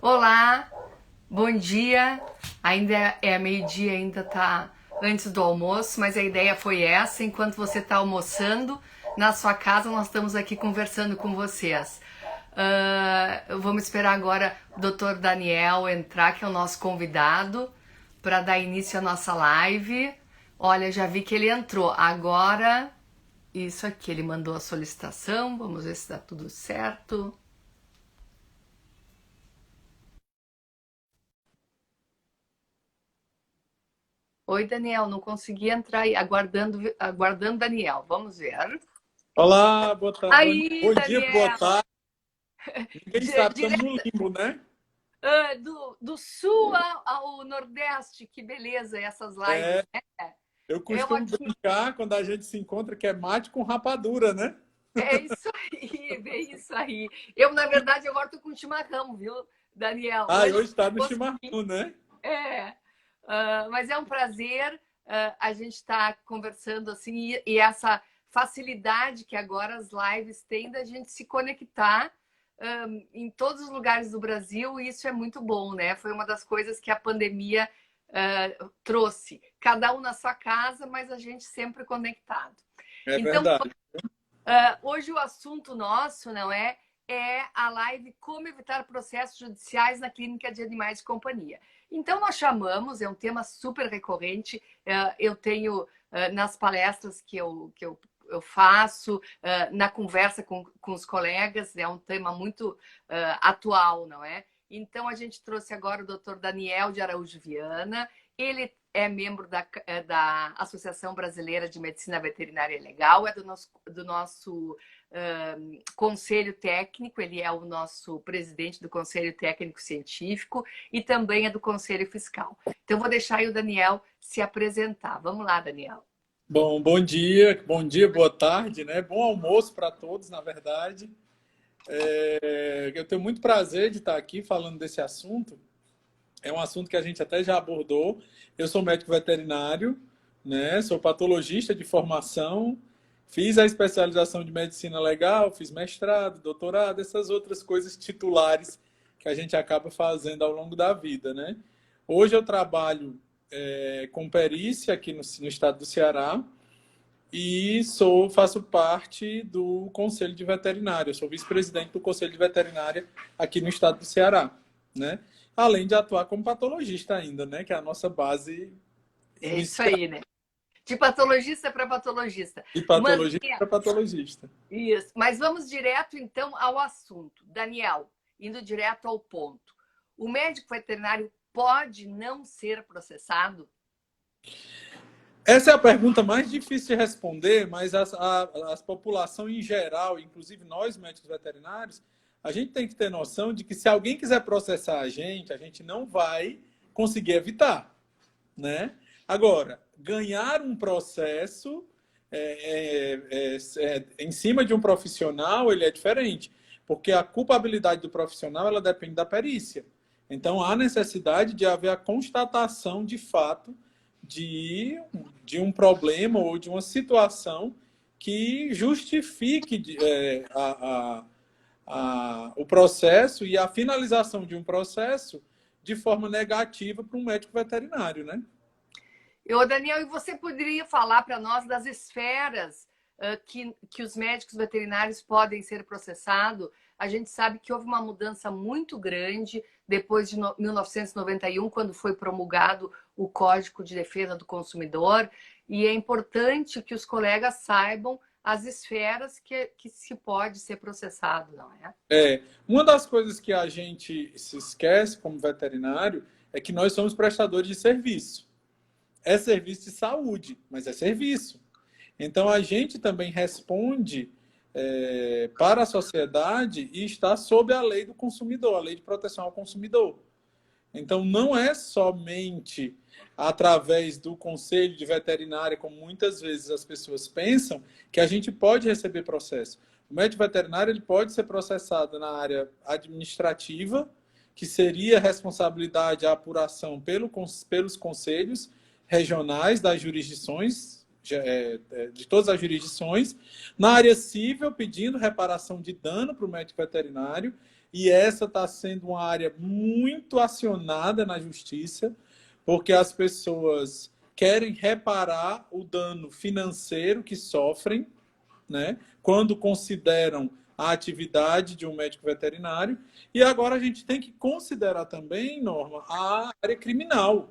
Olá, bom dia. Ainda é meio-dia, ainda tá antes do almoço, mas a ideia foi essa. Enquanto você está almoçando na sua casa, nós estamos aqui conversando com vocês. Vamos esperar agora o Dr. Daniel entrar, que é o nosso convidado, para dar início à nossa live. Olha, já vi que ele entrou. Agora, isso aqui, ele mandou a solicitação. Vamos ver se está tudo certo. Oi, Daniel, não consegui entrar aí, aguardando Daniel. Vamos ver. Olá, Aí, bom dia, boa Daniel, tarde. Ninguém sabe, estamos direto no limbo, né? do sul ao nordeste, que beleza essas lives, É, né? eu Eu costumo aqui, brincar quando a gente se encontra que é mate com rapadura, né? é isso aí, é isso aí. Eu, na verdade, agora tô com chimarrão, viu, Daniel? Ah, e Hoje hoje está no fosse chimarrão, né? é, mas é um prazer a gente estar conversando assim e essa facilidade que agora as lives têm da gente se conectar em todos os lugares do Brasil, e isso é muito bom, né? Foi uma das coisas que a pandemia trouxe. Cada um na sua casa, mas a gente sempre conectado. É Então, verdade. hoje o assunto nosso, não é? É a live Como Evitar Processos Judiciais na Clínica de Animais de Companhia. Então, nós chamamos, é um tema super recorrente, eu tenho nas palestras que eu faço, na conversa com os colegas, é um tema muito atual, não é? Então, a gente trouxe agora o Dr. Daniel de Araújo Viana, ele é membro da Associação Brasileira de Medicina Veterinária Legal, é do nosso conselho técnico, ele é o nosso presidente do Conselho Técnico Científico e também é do Conselho Fiscal. Então, vou deixar aí o Daniel se apresentar. Vamos lá, Daniel. Bom dia, boa tarde, né? Bom almoço para todos, na verdade. Eu tenho muito prazer de estar aqui falando desse assunto. É um assunto que a gente até já abordou. Eu sou médico veterinário, né? Sou patologista de formação, fiz a especialização de medicina legal, fiz mestrado, doutorado, essas outras coisas titulares que a gente acaba fazendo ao longo da vida, né? Hoje eu trabalho com perícia aqui no estado do Ceará e faço parte do Conselho de Veterinária. Eu sou vice-presidente do Conselho de Veterinária aqui no estado do Ceará, né? Além de atuar como patologista ainda, né? Que é a nossa base É isso inicial aí, né? De patologista para patologista. de Mas, patologista Daniel, para patologista. isso. Mas vamos direto, então, ao assunto. Daniel, indo direto ao ponto. O médico veterinário pode não ser processado? Essa é a pergunta mais difícil de responder, mas a população em geral, inclusive nós médicos veterinários, a gente tem que ter noção de que se alguém quiser processar a gente não vai conseguir evitar, né? Agora, ganhar um processo em cima de um profissional, ele é diferente, porque a culpabilidade do profissional, ela depende da perícia. Então, há necessidade de haver a constatação de fato de, de um problema ou de uma situação que justifique o processo e a finalização de um processo de forma negativa para um médico veterinário, né? Daniel, e você poderia falar para nós das esferas que os médicos veterinários podem ser processados? A gente sabe que houve uma mudança muito grande depois de 1991, quando foi promulgado o Código de Defesa do Consumidor, e é importante que os colegas saibam as esferas que se pode ser processado, não é? Uma das coisas que a gente se esquece como veterinário é que nós somos prestadores de serviço. É serviço de saúde, mas é serviço. Então a gente também responde para a sociedade e está sob a lei do consumidor, a lei de proteção ao consumidor. Então não é somente através do conselho de veterinária, como muitas vezes as pessoas pensam, que a gente pode receber processo. O médico veterinário ele pode ser processado na área administrativa, que seria a responsabilidade a apuração pelos conselhos regionais das jurisdições, de todas as jurisdições, na área civil, pedindo reparação de dano para o médico veterinário, e essa está sendo uma área muito acionada na justiça, porque as pessoas querem reparar o dano financeiro que sofrem, né, quando consideram a atividade de um médico veterinário. E agora a gente tem que considerar também, Norma, a área criminal.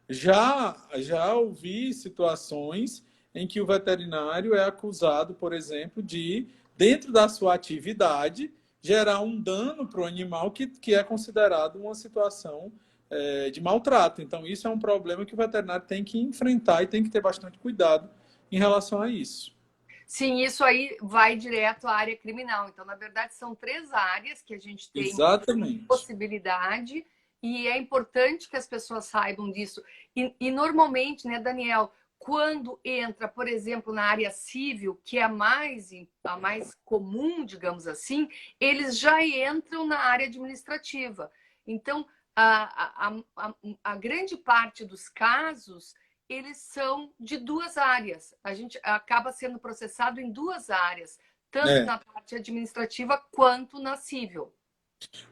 Já ouvi situações em que o veterinário é acusado, por exemplo, de, dentro da sua atividade, gerar um dano para o animal que é considerado uma situação de maltrato. Então, isso é um problema que o veterinário tem que enfrentar e tem que ter bastante cuidado em relação a isso. Sim, isso aí vai direto à área criminal. Então, na verdade, são 3 áreas que a gente tem Exatamente. possibilidade e é importante que as pessoas saibam disso. E normalmente, né, Daniel, quando entra, por exemplo, na área civil, que é a mais comum, digamos assim, eles já entram na área administrativa. Então, a grande parte dos casos eles são de 2 áreas. A gente acaba sendo processado em 2 áreas, tanto na parte administrativa quanto na civil.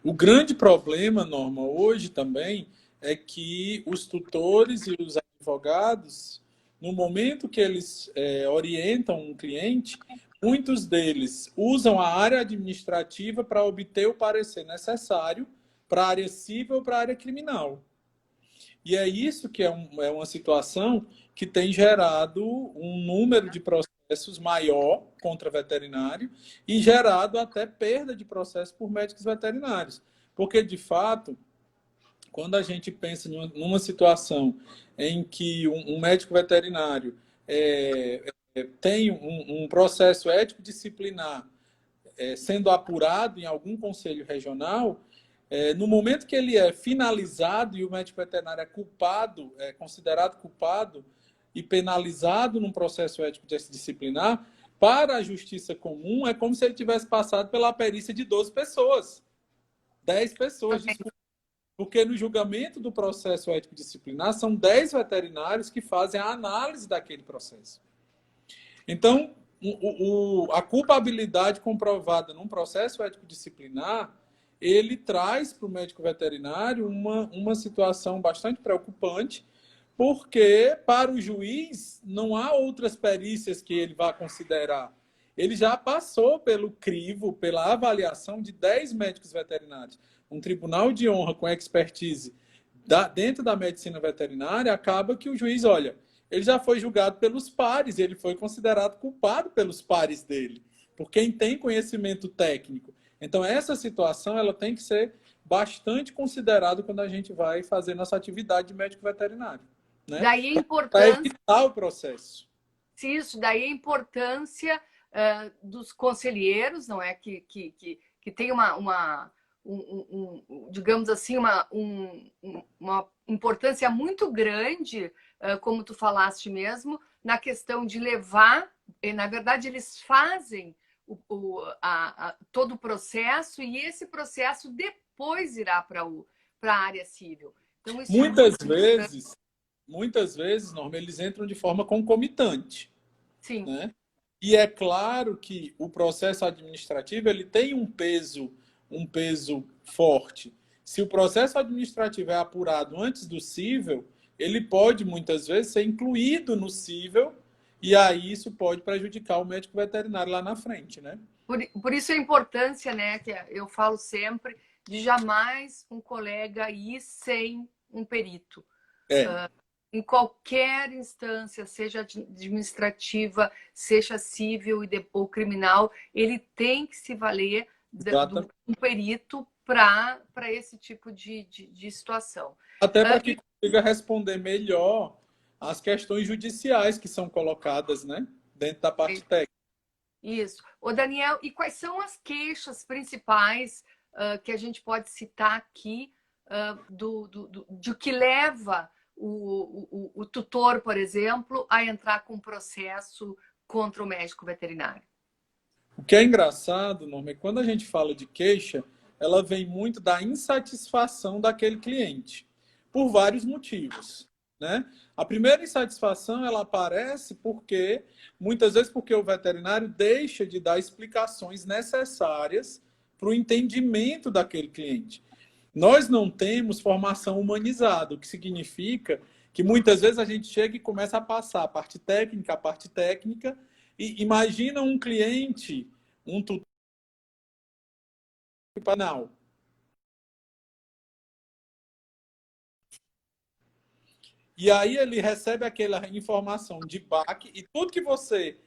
O grande problema, Norma, hoje também é que os tutores e os advogados, no momento que eles orientam um cliente, muitos deles usam a área administrativa para obter o parecer necessário para a área civil ou para a área criminal. E é isso que é uma situação que tem gerado um número de processos maior contra veterinário e gerado até perda de processos por médicos veterinários. Porque, de fato, quando a gente pensa numa situação em que um médico veterinário tem um processo ético-disciplinar sendo apurado em algum conselho regional, no momento que ele é finalizado e o médico veterinário é culpado, é considerado culpado e penalizado num processo ético disciplinar, para a justiça comum é como se ele tivesse passado pela perícia de 12 pessoas, 10 pessoas, desculpa. Porque no julgamento do processo ético disciplinar são 10 veterinários que fazem a análise daquele processo. Então, a culpabilidade comprovada num processo ético disciplinar ele traz para o médico veterinário uma situação bastante preocupante, porque para o juiz não há outras perícias que ele vá considerar. Ele já passou pelo crivo, pela avaliação de 10 médicos veterinários. Um tribunal de honra com expertise dentro da medicina veterinária, acaba que o juiz, olha, ele já foi julgado pelos pares, ele foi considerado culpado pelos pares dele, por quem tem conhecimento técnico. Então, essa situação ela tem que ser bastante considerada quando a gente vai fazer nossa atividade de médico veterinário. Né? Daí a importância... Para evitar o processo. Isso, daí a importância dos conselheiros, não é? Que tem digamos assim, uma importância muito grande, como tu falaste mesmo, na questão de levar, na verdade, eles fazem todo o processo e esse processo depois irá para a área civil. Então, isso muitas vezes, Norma, eles entram de forma concomitante. Sim. Né? E é claro que o processo administrativo ele tem um peso forte. Se o processo administrativo é apurado antes do cível, ele pode, muitas vezes, ser incluído no cível e aí isso pode prejudicar o médico veterinário lá na frente, né? Por isso a importância, né, que eu falo sempre, de jamais um colega ir sem um perito. Em qualquer instância, seja administrativa, seja civil ou criminal, ele tem que se valer de um perito para esse tipo de situação. Até para que consiga responder melhor as questões judiciais que são colocadas, né, dentro da parte técnica. Isso. Ô, Daniel, e quais são as queixas principais que a gente pode citar aqui de que leva o tutor, por exemplo, a entrar com processo contra o médico veterinário? O que é engraçado, Norma, é que quando a gente fala de queixa, ela vem muito da insatisfação daquele cliente, por vários motivos. Né? A primeira insatisfação ela aparece muitas vezes porque o veterinário deixa de dar explicações necessárias para o entendimento daquele cliente. Nós não temos formação humanizada, o que significa que muitas vezes a gente chega e começa a passar a parte técnica, e imagina um cliente, um tutor panel. E aí ele recebe aquela informação de back, e tudo que você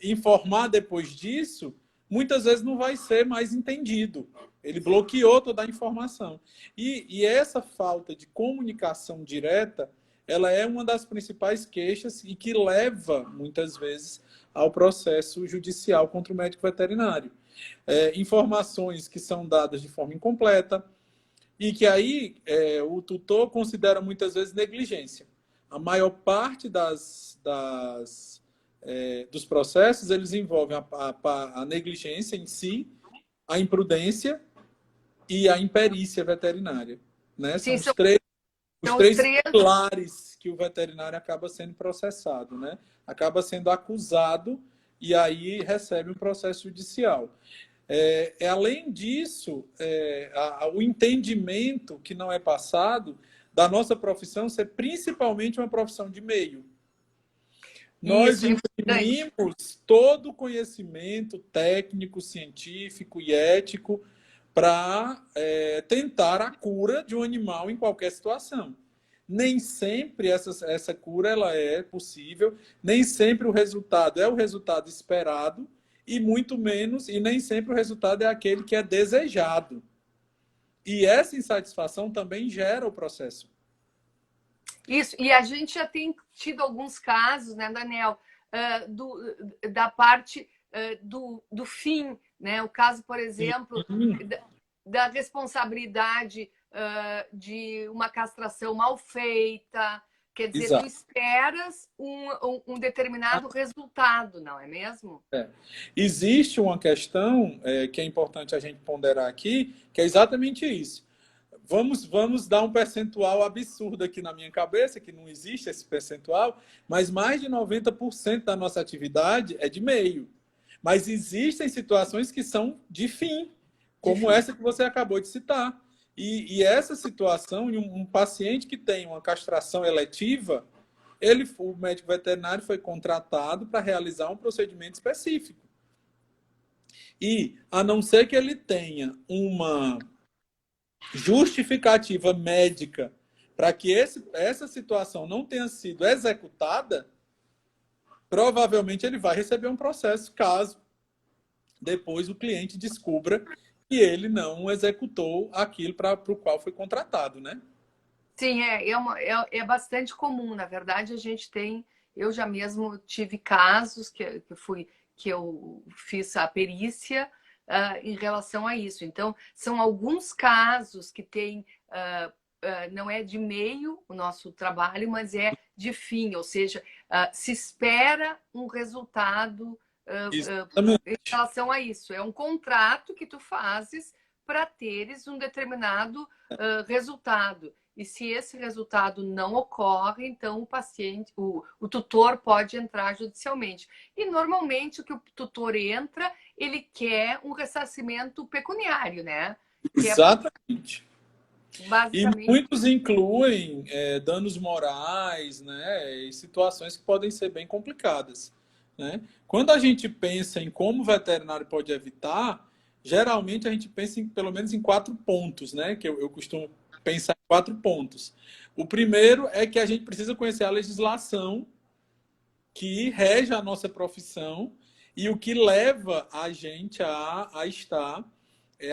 informar depois disso, muitas vezes não vai ser mais entendido. Ele bloqueou toda a informação. E essa falta de comunicação direta, ela é uma das principais queixas e que leva, muitas vezes, ao processo judicial contra o médico veterinário. Informações que são dadas de forma incompleta e que aí o tutor considera muitas vezes negligência. A maior parte dos processos, eles envolvem a negligência em si, a imprudência e a imperícia veterinária. Né? Sim, São são, os são os três três. pilares que o veterinário acaba sendo processado. Né? Acaba sendo acusado e aí recebe um processo judicial. Além disso, o entendimento que não é passado da nossa profissão ser principalmente uma profissão de meio. Nós Isso, é importante. imprimimos todo o conhecimento técnico, científico e ético para tentar a cura de um animal em qualquer situação. Nem sempre essa cura ela é possível, nem sempre o resultado é o resultado esperado, e muito menos, e nem sempre o resultado é aquele que é desejado. E essa insatisfação também gera o processo. Isso, e a gente já tem tido alguns casos, né, Daniel, da parte do fim, né? O caso, por exemplo, da responsabilidade de uma castração mal feita. Quer dizer, tu Exato. esperas um determinado resultado, não é mesmo? Existe uma questão que é importante a gente ponderar aqui, que é exatamente isso. Vamos dar um percentual absurdo aqui na minha cabeça, que não existe esse percentual, mas mais de 90% da nossa atividade é de meio. Mas existem situações que são de fim, como essa que você acabou de citar. E essa situação, um paciente que tem uma castração eletiva, o médico veterinário foi contratado para realizar um procedimento específico. E, a não ser que ele tenha uma justificativa médica para que essa situação não tenha sido executada, provavelmente ele vai receber um processo caso depois o cliente descubra que ele não executou aquilo para o qual foi contratado, né? Sim, é bastante comum. Na verdade, a gente tem. Eu já mesmo tive casos que eu fiz a perícia em relação a isso. Então, são alguns casos que tem. Não é de meio o nosso trabalho, mas é de fim, ou seja, se espera um resultado em Exatamente. relação a isso. É um contrato que tu fazes para teres um determinado resultado. E se esse resultado não ocorre, então o tutor pode entrar judicialmente. E normalmente o que o tutor entra, ele quer um ressarcimento pecuniário, né? Que é Exatamente. E basicamente. muitos incluem danos morais, né, e situações que podem ser bem complicadas. Né? Quando a gente pensa em como o veterinário pode evitar, geralmente a gente pensa pelo menos em 4 pontos, né, que eu costumo pensar em 4 pontos. O primeiro é que a gente precisa conhecer a legislação que rege a nossa profissão e o que leva a gente a estar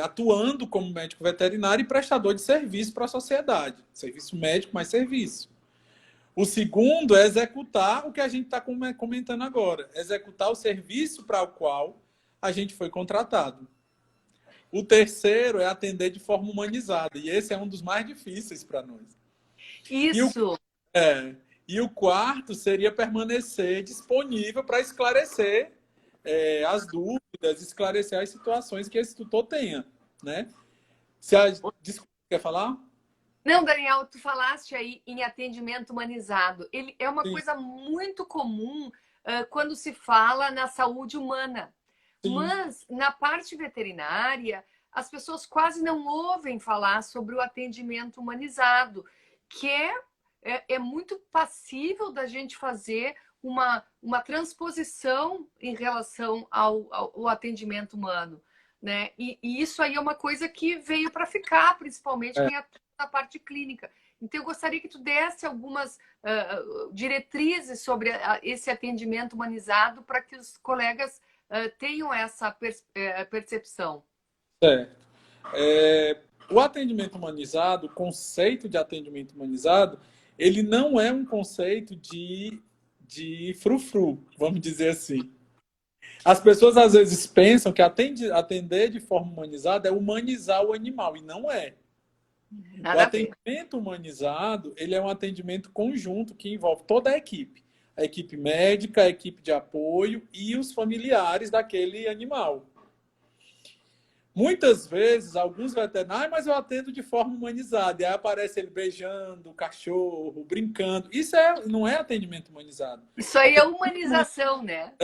atuando como médico veterinário e prestador de serviço para a sociedade. Serviço médico, mais serviço. O segundo é executar o que a gente está comentando agora. Executar o serviço para o qual a gente foi contratado. O terceiro é atender de forma humanizada. E esse é um dos mais difíceis para nós. Isso. E o quarto seria permanecer disponível para esclarecer as dúvidas, esclarecer as situações que esse tutor tenha, né? Desculpa, quer falar? Não, Daniel, tu falaste aí em atendimento humanizado. Ele é uma Sim, coisa muito comum quando se fala na saúde humana. sim. Mas na parte veterinária, as pessoas quase não ouvem falar sobre o atendimento humanizado, que é muito passível da gente fazer uma transposição em relação ao atendimento humano, né? E isso aí é uma coisa que veio para ficar, principalmente quem atua na parte clínica. Então, eu gostaria que tu desse algumas diretrizes sobre esse atendimento humanizado para que os colegas tenham essa percepção. Certo. O atendimento humanizado, o conceito de atendimento humanizado, ele não é um conceito de frufru, vamos dizer assim. As pessoas às vezes pensam que atender de forma humanizada é humanizar o animal, e não é. O Nada a ver. atendimento humanizado, ele é um atendimento conjunto que envolve toda a equipe médica, a equipe de apoio e os familiares daquele animal. Muitas vezes, alguns veterinários, mas eu atendo de forma humanizada. E aí aparece ele beijando o cachorro, brincando. Isso não é atendimento humanizado. Isso aí é humanização, né?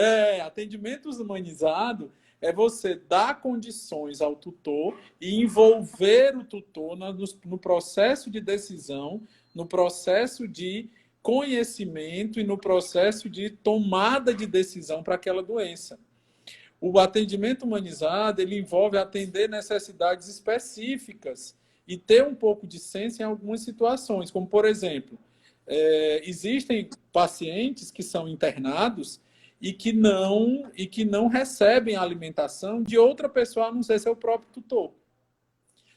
Atendimento humanizado é você dar condições ao tutor e envolver o tutor no processo de decisão, no processo de conhecimento e no processo de tomada de decisão para aquela doença. O atendimento humanizado, ele envolve atender necessidades específicas e ter um pouco de senso em algumas situações, como, por exemplo, existem pacientes que são internados e que não recebem a alimentação de outra pessoa, a não ser seu próprio tutor.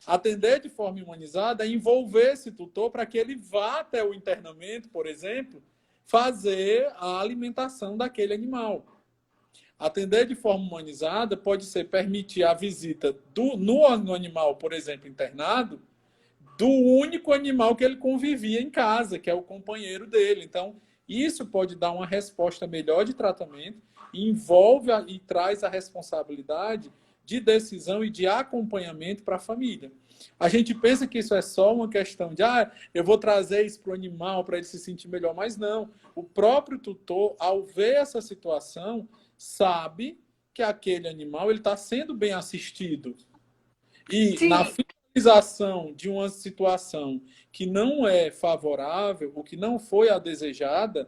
Atender de forma humanizada é envolver esse tutor para que ele vá até o internamento, por exemplo, fazer a alimentação daquele animal. Atender de forma humanizada pode ser permitir a visita no animal, por exemplo, internado, do único animal que ele convivia em casa, que é o companheiro dele. Então, isso pode dar uma resposta melhor de tratamento, envolve e traz a responsabilidade de decisão e de acompanhamento para a família. A gente pensa que isso é só uma questão de eu vou trazer isso para o animal para ele se sentir melhor, mas não. O próprio tutor, ao ver essa situação, sabe que aquele animal está sendo bem assistido. E Sim. na finalização de uma situação que não é favorável, ou que não foi a desejada,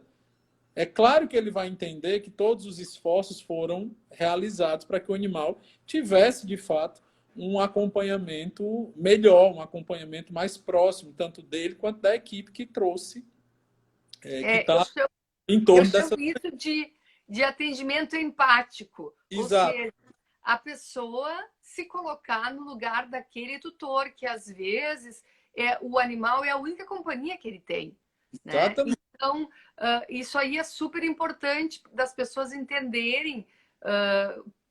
é claro que ele vai entender que todos os esforços foram realizados para que o animal tivesse, de fato, um acompanhamento melhor, um acompanhamento mais próximo, tanto dele quanto da equipe que trouxe, que está em Eu torno chamo dessa... isso de atendimento empático. Ou Exato. seja, a pessoa se colocar no lugar daquele tutor, que às vezes o animal é a única companhia que ele tem. Né? Exatamente. Então, isso aí é super importante das pessoas entenderem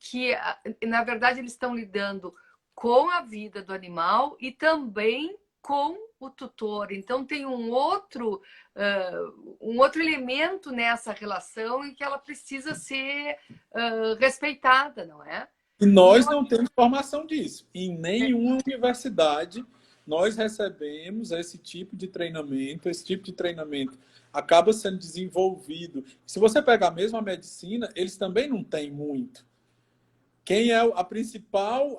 que, na verdade, eles estão lidando com a vida do animal e também com o tutor. Então, tem um outro elemento nessa relação em que ela precisa ser respeitada, não é? E nós não temos formação disso. Em nenhuma universidade nós recebemos esse tipo de treinamento. Esse tipo de treinamento acaba sendo desenvolvido. Se você pegar mesmo a medicina, eles também não têm muito. Quem é a principal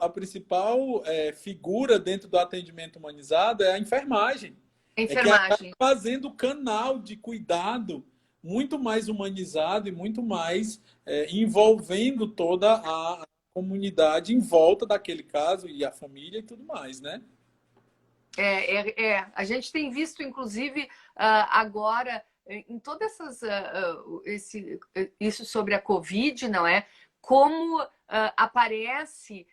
figura dentro do atendimento humanizado é a enfermagem. A É que acaba enfermagem. fazendo o canal de cuidado muito mais humanizado e muito mais envolvendo toda a comunidade em volta daquele caso e a família e tudo mais, né? A gente tem visto, inclusive, agora, em todas isso sobre a Covid, não é? Como aparece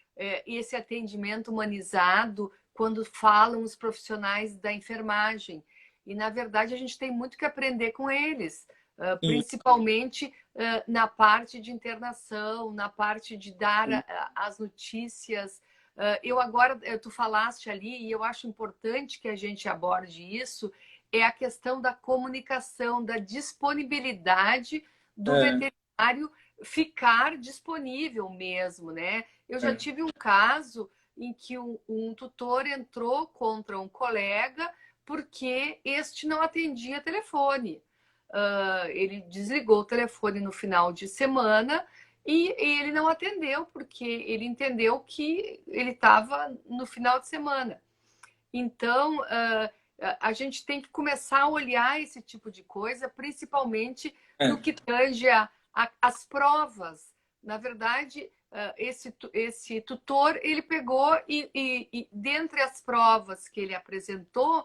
esse atendimento humanizado quando falam os profissionais da enfermagem. E, na verdade, a gente tem muito que aprender com eles, principalmente na parte de internação, na parte de dar as notícias. Tu falaste ali, e eu acho importante que a gente aborde isso, é a questão da comunicação, da disponibilidade do veterinário ficar disponível mesmo, né? Eu já tive um caso em que um tutor entrou contra um colega porque este não atendia telefone. Ele desligou o telefone no final de semana e ele não atendeu, porque ele entendeu que ele estava no final de semana. Então, a gente tem que começar a olhar esse tipo de coisa, principalmente no É. que tange as provas. Na verdade, esse tutor, ele pegou e dentre as provas que ele apresentou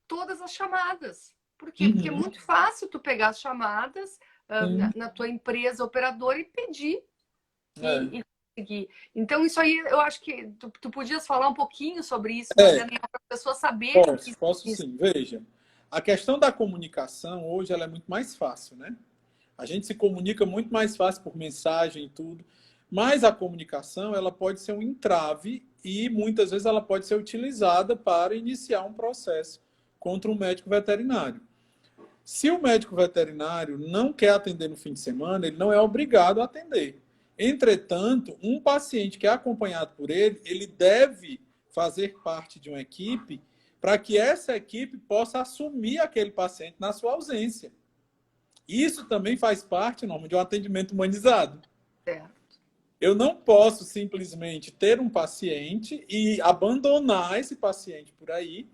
todas as chamadas. Por quê? Porque é Uhum. muito fácil tu pegar as chamadas Sim. na tua empresa operadora e pedir É. e conseguir. Então, isso aí, eu acho que tu podias falar um pouquinho sobre isso, É, para as pessoas saberem posso, que posso isso. sim. Veja, a questão da comunicação hoje ela é muito mais fácil, né? A gente se comunica muito mais fácil por mensagem e tudo, mas a comunicação ela pode ser um entrave e muitas vezes ela pode ser utilizada para iniciar um processo contra um médico veterinário. Se o médico veterinário não quer atender no fim de semana, ele não é obrigado a atender. Entretanto, um paciente que é acompanhado por ele, ele deve fazer parte de uma equipe para que essa equipe possa assumir aquele paciente na sua ausência. Isso também faz parte, Norma, de um atendimento humanizado. É. Eu não posso simplesmente ter um paciente e abandonar esse paciente por aí,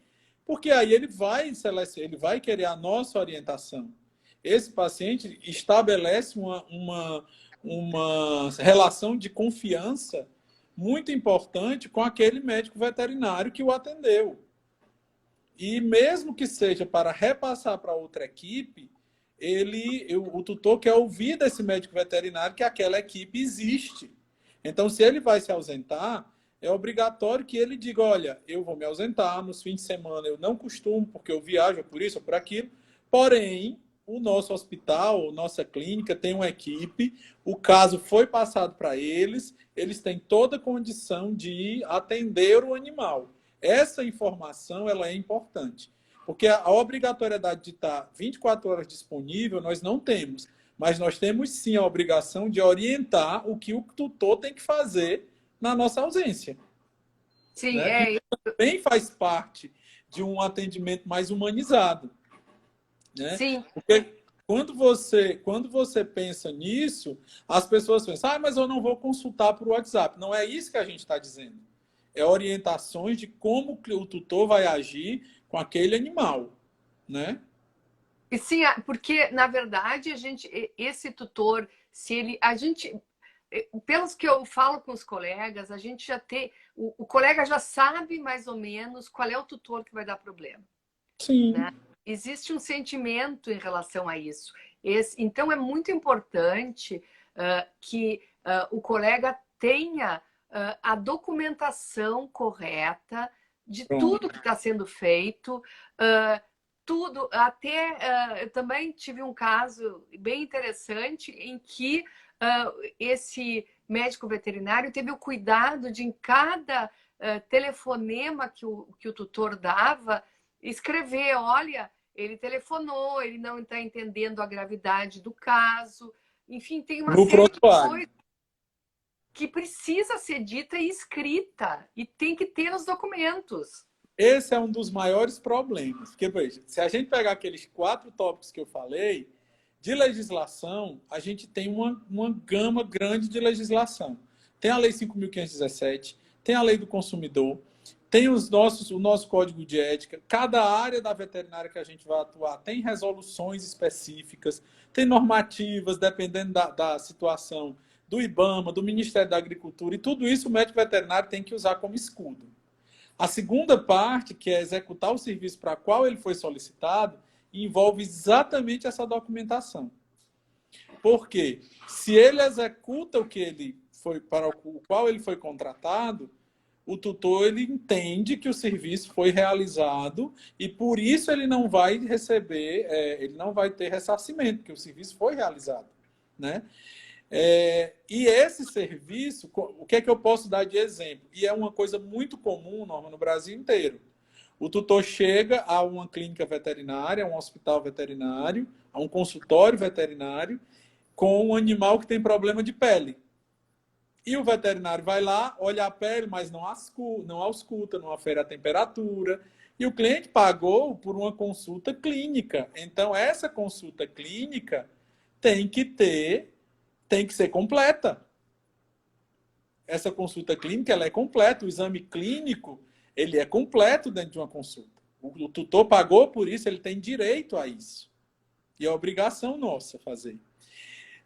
porque aí ele vai querer a nossa orientação. Esse paciente estabelece uma relação de confiança muito importante com aquele médico veterinário que o atendeu. E mesmo que seja para repassar para outra equipe, o tutor quer ouvir desse médico veterinário que aquela equipe existe. Então, se ele vai se ausentar, é obrigatório que ele diga, olha, eu vou me ausentar, nos fins de semana eu não costumo, porque eu viajo por isso ou por aquilo, porém, o nosso hospital, nossa clínica tem uma equipe, o caso foi passado para eles, eles têm toda a condição de atender o animal. Essa informação ela é importante, porque a obrigatoriedade de estar 24 horas disponível nós não temos, mas nós temos sim a obrigação de orientar o que o tutor tem que fazer na nossa ausência. Sim, Né? E também faz parte de um atendimento mais humanizado. Né? sim, Porque quando você pensa nisso, as pessoas pensam, mas eu não vou consultar por WhatsApp. Não é isso que a gente está dizendo. É orientações de como o tutor vai agir com aquele animal, né? e sim, porque na verdade esse tutor, se ele, a gente, pelos que eu falo com os colegas, a gente já tem, o colega já sabe mais ou menos qual é o tutor que vai dar problema, né? Sim. Existe um sentimento em relação a isso. Então, é muito importante que o colega tenha a documentação correta de Pronto. tudo que está sendo feito, tudo. Até eu também tive um caso bem interessante em que esse médico veterinário teve o cuidado de, em cada telefonema que o tutor dava, escrever, olha, ele telefonou, ele não está entendendo a gravidade do caso. Enfim, tem uma No série de prontuário. coisas que precisa ser dita e escrita e tem que ter nos documentos. Esse é um dos maiores problemas. Porque, veja, se a gente pegar aqueles 4 tópicos que eu falei, de legislação, a gente tem uma gama grande de legislação. Tem a Lei 5.517, tem a Lei do Consumidor, tem o nosso Código de Ética. Cada área da veterinária que a gente vai atuar tem resoluções específicas, tem normativas, dependendo da situação do IBAMA, do Ministério da Agricultura, e tudo isso o médico veterinário tem que usar como escudo. A segunda parte, que é executar o serviço para qual ele foi solicitado, envolve exatamente essa documentação. Porque se ele executa o que ele foi para o qual ele foi contratado, o tutor ele entende que o serviço foi realizado e por isso ele não vai receber, ele não vai ter ressarcimento, porque o serviço foi realizado, né? E esse serviço, o que é que eu posso dar de exemplo? E é uma coisa muito comum, Norma, no Brasil inteiro. O tutor chega a uma clínica veterinária, a um hospital veterinário, a um consultório veterinário, com um animal que tem problema de pele. E o veterinário vai lá, olha a pele, mas não ausculta, não afere a temperatura. E o cliente pagou por uma consulta clínica. Então, essa consulta clínica tem que ter tem que ser completa. Essa consulta clínica, ela é completa. O exame clínico, ele é completo dentro de uma consulta. O tutor pagou por isso, ele tem direito a isso. E é obrigação nossa fazer.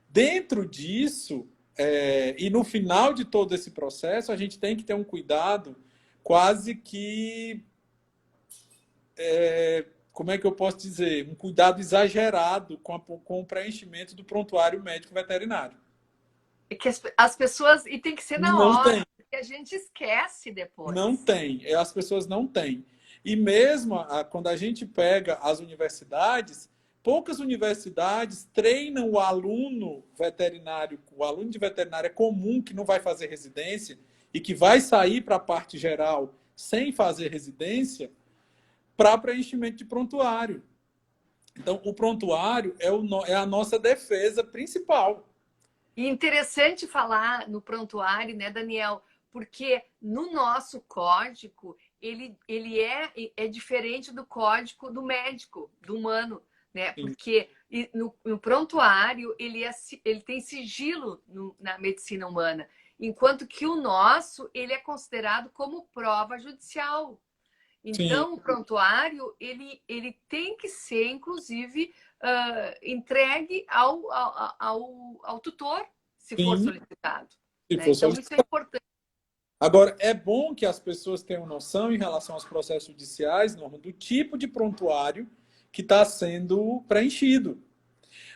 Dentro disso, e no final de todo esse processo, a gente tem que ter um cuidado quase que... como é que eu posso dizer? Um cuidado exagerado com o preenchimento do prontuário médico veterinário. É que as pessoas... E tem que ser na Não hora, tem. porque a gente esquece depois. Não tem. As pessoas não têm. E mesmo quando a gente pega as universidades, poucas universidades treinam o aluno veterinário, o aluno de veterinária comum que não vai fazer residência e que vai sair para a parte geral sem fazer residência para preenchimento de prontuário. Então, o prontuário é a nossa defesa principal. E interessante falar no prontuário, né, Daniel? Porque no nosso código, ele é diferente do código do médico, do humano, né? Porque no prontuário, ele tem sigilo na medicina humana, enquanto que o nosso, ele é considerado como prova judicial. Então, Sim. o prontuário, ele tem que ser, inclusive, entregue ao tutor, se for Sim, solicitado. se Né? for Então, isso é solicitado. importante. Agora, é bom que as pessoas tenham noção em relação aos processos judiciais, Norma, do tipo de prontuário que está sendo preenchido.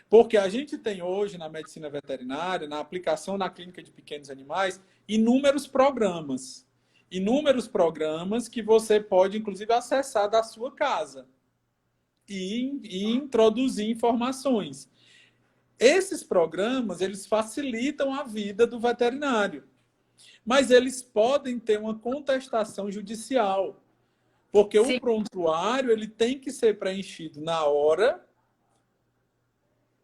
Porque a gente tem hoje na medicina veterinária, na aplicação na clínica de pequenos animais, inúmeros programas. Inúmeros programas que você pode, inclusive, acessar da sua casa e introduzir informações. Esses programas, eles facilitam a vida do veterinário. Mas eles podem ter uma contestação judicial. Porque Sim. o prontuário ele tem que ser preenchido na hora,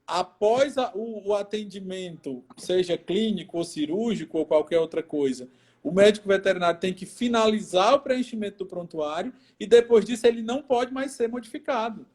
após o atendimento, seja clínico ou cirúrgico ou qualquer outra coisa. O médico veterinário tem que finalizar o preenchimento do prontuário e depois disso ele não pode mais ser modificado.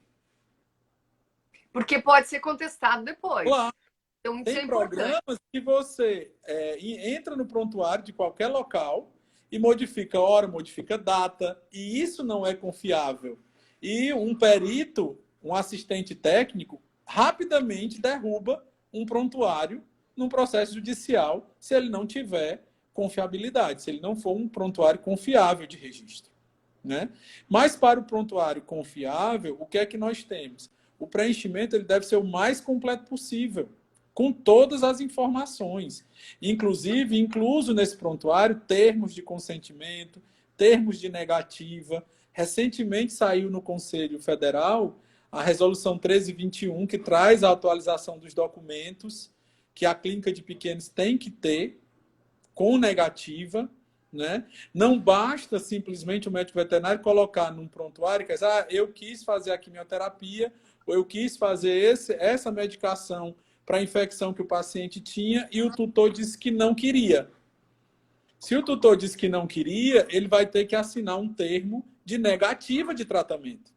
Porque pode ser contestado depois. Claro. Então, isso Tem é importante. programas que você entra no prontuário de qualquer local e modifica hora, modifica data, e isso não é confiável. E um perito, um assistente técnico, rapidamente derruba um prontuário num processo judicial se ele não tiver confiabilidade, se ele não for um prontuário confiável de registro. Né? Mas para o prontuário confiável, o que é que nós temos? O preenchimento ele deve ser o mais completo possível, com todas as informações. Inclusive, incluso nesse prontuário, termos de consentimento, termos de negativa. Recentemente saiu no Conselho Federal a Resolução 1321, que traz a atualização dos documentos que a clínica de pequenos tem que ter, com negativa. Né? Não basta simplesmente o médico veterinário colocar num prontuário que diz, eu quis fazer a quimioterapia, ou eu quis fazer essa medicação para a infecção que o paciente tinha e o tutor disse que não queria. Se o tutor disse que não queria, ele vai ter que assinar um termo de negativa de tratamento.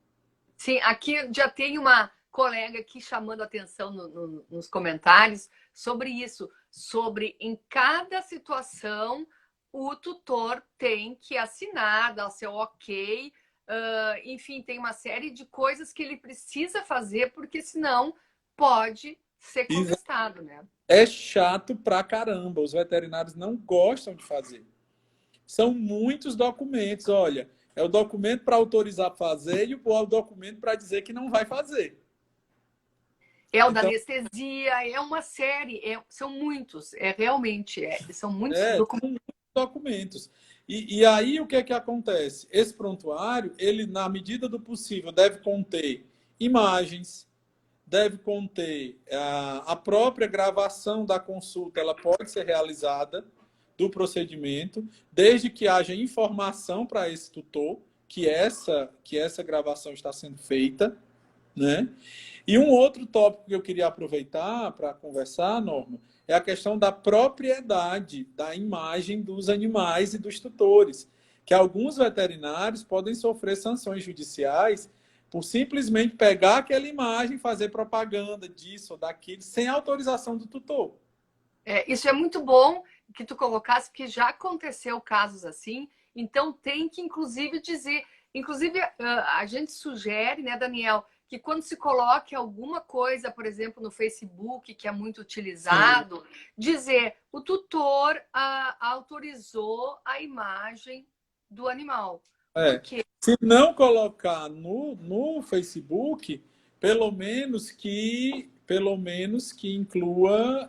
Sim, aqui já tem uma colega aqui chamando a atenção nos comentários sobre isso, sobre em cada situação o tutor tem que assinar, dar o seu ok, enfim, tem uma série de coisas que ele precisa fazer, porque senão pode ser contestado, né? É chato pra caramba. Os veterinários não gostam de fazer. São muitos documentos. Olha, é o documento para autorizar fazer e o documento para dizer que não vai fazer. É o da anestesia, é uma série, são muitos, realmente, são muitos documentos. E aí o que é que acontece? Esse prontuário, ele, na medida do possível, deve conter imagens, deve conter a própria gravação da consulta, ela pode ser realizada do procedimento, desde que haja informação para esse tutor que essa gravação está sendo feita, né? E um outro tópico que eu queria aproveitar para conversar, Norma, é a questão da propriedade da imagem dos animais e dos tutores, que alguns veterinários podem sofrer sanções judiciais por simplesmente pegar aquela imagem e fazer propaganda disso ou daquilo, sem autorização do tutor. Isso é muito bom que tu colocasse, que já aconteceu casos assim, então tem que, inclusive, dizer. Inclusive, a gente sugere, né, Daniel, que quando se coloque alguma coisa, por exemplo, no Facebook, que é muito Sim. utilizado, dizer o tutor autorizou a imagem do animal. Por É. quê? Se não colocar no Facebook, pelo menos que inclua,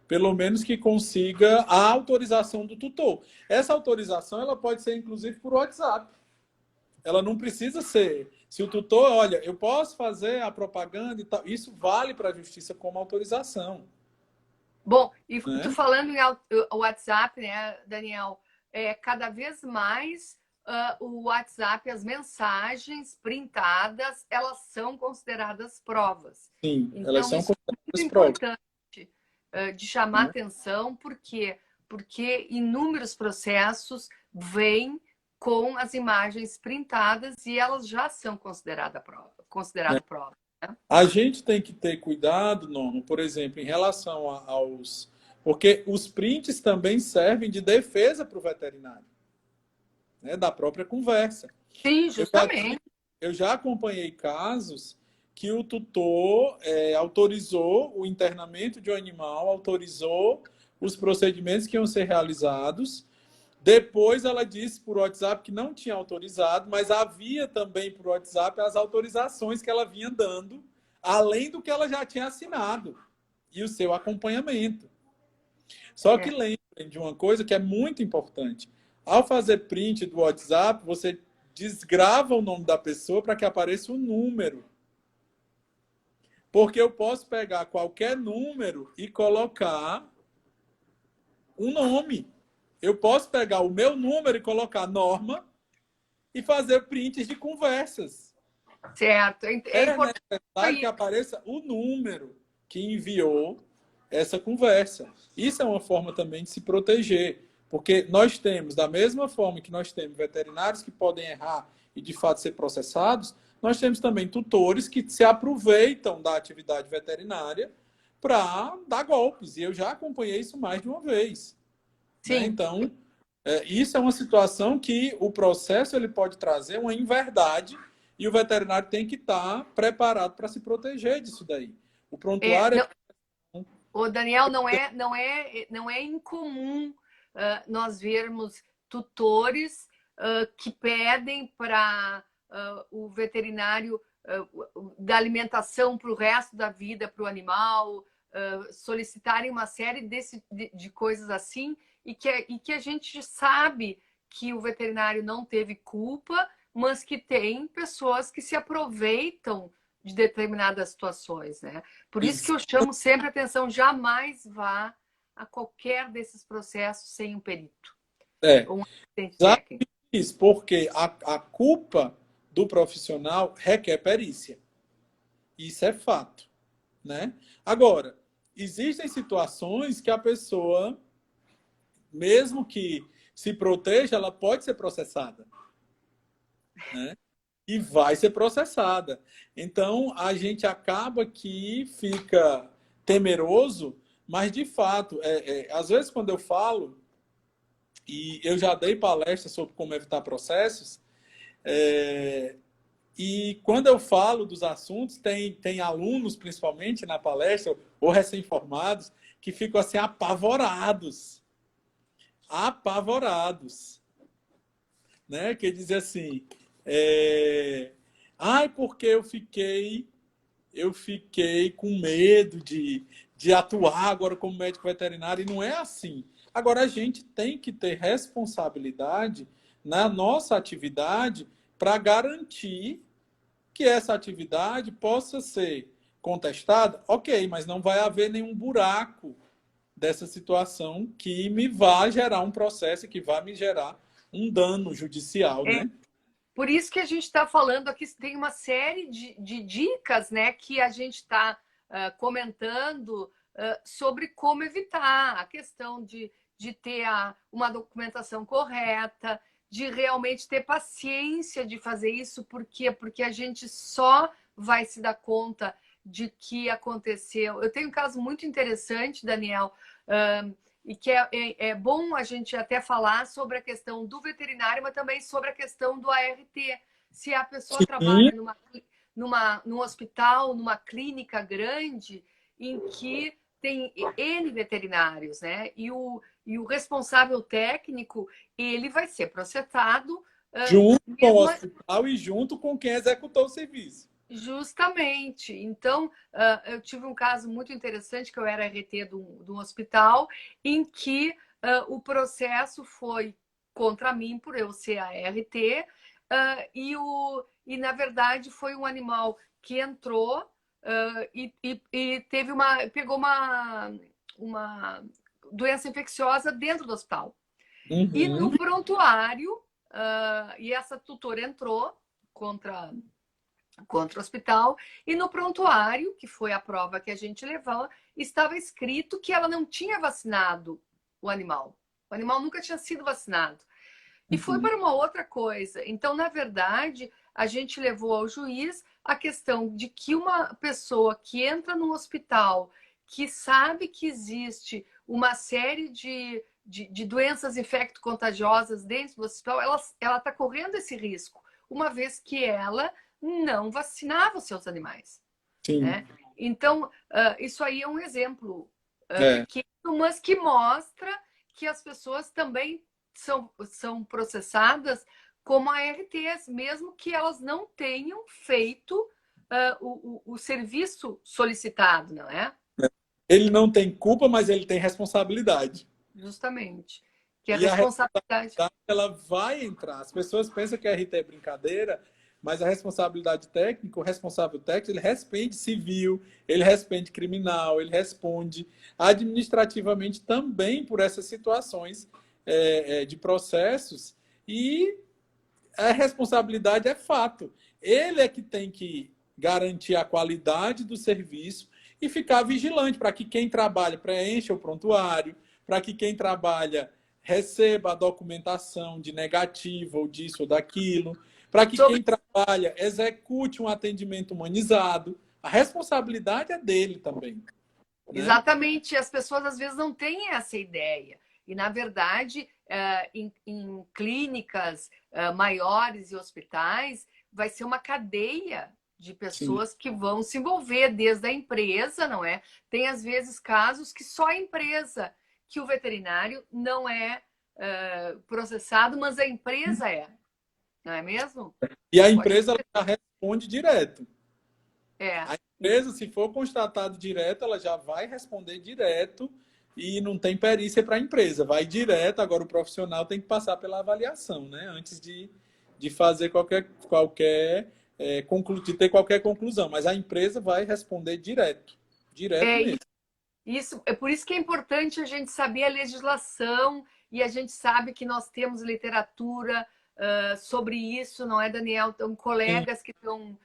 pelo menos que consiga a autorização do tutor. Essa autorização ela pode ser inclusive por WhatsApp. Ela não precisa ser. Se o tutor, olha, eu posso fazer a propaganda e tal, isso vale para a justiça como autorização, Bom, e tu né? falando em WhatsApp, né, Daniel, cada vez mais o WhatsApp, as mensagens printadas, elas são consideradas provas. Sim, elas Então, são isso é muito consideradas provas, importante de chamar né? atenção, porque inúmeros processos vêm com as imagens printadas e elas já são considerado prova. Né? A gente tem que ter cuidado, Norma, por exemplo, em relação aos. Porque os prints também servem de defesa para o veterinário, né, da própria conversa. Sim, Eu já, tive- justamente. eu já acompanhei casos que o tutor autorizou o internamento de um animal, autorizou os procedimentos que iam ser realizados. Depois ela disse por WhatsApp que não tinha autorizado, mas havia também por WhatsApp as autorizações que ela vinha dando, além do que ela já tinha assinado e o seu acompanhamento. Só que É. lembrem de uma coisa que é muito importante. Ao fazer print do WhatsApp, você desgrava o nome da pessoa para que apareça o número. Porque eu posso pegar qualquer número e colocar um nome. Eu posso pegar o meu número e colocar Norma e fazer prints de conversas. Certo, é É importante necessário que apareça o número que enviou essa conversa. Isso é uma forma também de se proteger, porque nós temos, da mesma forma que nós temos veterinários que podem errar e de fato ser processados, nós temos também tutores que se aproveitam da atividade veterinária para dar golpes. E eu já acompanhei isso mais de uma vez, né? Sim. Então, isso é uma situação que o processo ele pode trazer uma inverdade e o veterinário tem que estar preparado para se proteger disso daí. O prontuário Não, o Daniel, não é incomum nós vermos tutores que pedem para o veterinário da alimentação para o resto da vida para o animal, solicitarem uma série de coisas assim, e que a gente sabe que o veterinário não teve culpa, mas que tem pessoas que se aproveitam de determinadas situações, né? Por isso que é, eu chamo sempre a atenção, jamais vá a qualquer desses processos sem um perito é ou um assistente exatamente técnico. isso, porque a culpa do profissional requer perícia. Isso é fato, né? Agora, existem situações que a pessoa, mesmo que se proteja, ela pode ser processada, né? E vai ser processada. Então, a gente acaba que fica temeroso, mas de fato, às vezes quando eu falo, e eu já dei palestra sobre como evitar processos, é, e quando eu falo dos assuntos, tem alunos, principalmente na palestra, ou recém-formados, que ficam assim apavorados. Apavorados. Né? Que dizem assim, ai, porque eu fiquei com medo de atuar agora como médico veterinário, e não é assim. Agora, a gente tem que ter responsabilidade na nossa atividade para garantir que essa atividade possa ser contestada, ok, mas não vai haver nenhum buraco dessa situação que me vá gerar um processo, que vai me gerar um dano judicial, É, né? por isso que a gente está falando aqui, tem uma série de dicas, né, que a gente está comentando sobre como evitar a questão de ter uma documentação correta, de realmente ter paciência de fazer isso, por quê? Porque a gente só vai se dar conta de que aconteceu. Eu tenho um caso muito interessante, Daniel, e que é bom a gente até falar sobre a questão do veterinário, mas também sobre a questão do ART. Se a pessoa trabalha num hospital, numa clínica grande, em que tem N veterinários, né? E o responsável técnico, ele vai ser processado. Junto com o hospital e junto com quem executou o serviço. Justamente. Então, eu tive um caso muito interessante, que eu era RT de um hospital, em que o processo foi contra mim, por eu ser a RT, e na verdade foi um animal que entrou e pegou uma doença infecciosa dentro do hospital. Uhum. E no prontuário, e essa tutora entrou contra o hospital, e no prontuário, que foi a prova que a gente levou, estava escrito que ela não tinha vacinado o animal. O animal nunca tinha sido vacinado. E foi para uma outra coisa. Então, na verdade, a gente levou ao juiz a questão de que uma pessoa que entra num hospital, que sabe que existe uma série de doenças infecto-contagiosas dentro do hospital, ela está correndo esse risco, uma vez que ela não vacinava os seus animais. Sim. Né? Então, isso aí é um exemplo pequeno, mas que mostra que as pessoas também são processadas como ARTs, mesmo que elas não tenham feito o serviço solicitado, não é? Ele não tem culpa, mas ele tem responsabilidade. Justamente. Que a responsabilidade ela vai entrar. As pessoas pensam que a RT é brincadeira, mas a responsabilidade técnica, o responsável técnico, ele responde civil, ele responde criminal, ele responde administrativamente também por essas situações de processos, e a responsabilidade é fato. Ele é que tem que garantir a qualidade do serviço e ficar vigilante para que quem trabalha preencha o prontuário, para que quem trabalha receba a documentação de negativo ou disso ou daquilo, para que quem trabalha execute um atendimento humanizado. A responsabilidade é dele também. Né? Exatamente. As pessoas às vezes não têm essa ideia. E, na verdade, em clínicas maiores e hospitais, vai ser uma cadeia de pessoas Sim. que vão se envolver desde a empresa, não é? Tem, às vezes, casos que só a empresa, que o veterinário não é processado, mas a empresa é. Não é mesmo? E a empresa já responde direto. A empresa, se for constatado direto, ela já vai responder direto e não tem perícia para a empresa. Vai direto, agora o profissional tem que passar pela avaliação, né? Antes de fazer de ter qualquer conclusão. Mas a empresa vai responder direto mesmo. Isso, é por isso que é importante a gente saber a legislação, e a gente sabe que nós temos literatura sobre isso, não é, Daniel? Então, colegas que estão...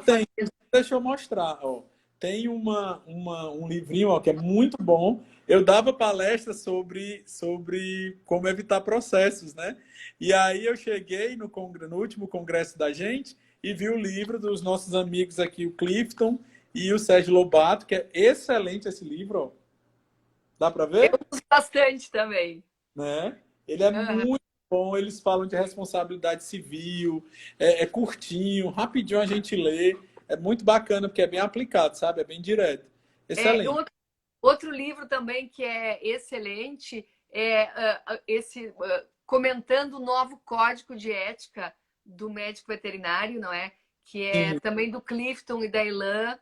tem. Deixa eu mostrar. Ó. Tem um livrinho ó, que é muito bom. Eu dava palestra sobre como evitar processos, né? E aí eu cheguei no último congresso da gente e vi o livro dos nossos amigos aqui, o Clifton e o Sérgio Lobato, que é excelente esse livro. Ó. Dá para ver? Eu uso bastante também. Né? Ele é muito bom, eles falam de responsabilidade civil, é curtinho, rapidinho a gente lê. É muito bacana, porque é bem aplicado, sabe? É bem direto. Excelente. Outro livro também que é excelente é esse comentando o novo Código de Ética do médico veterinário, não é? Que é também do Clifton e da Elan.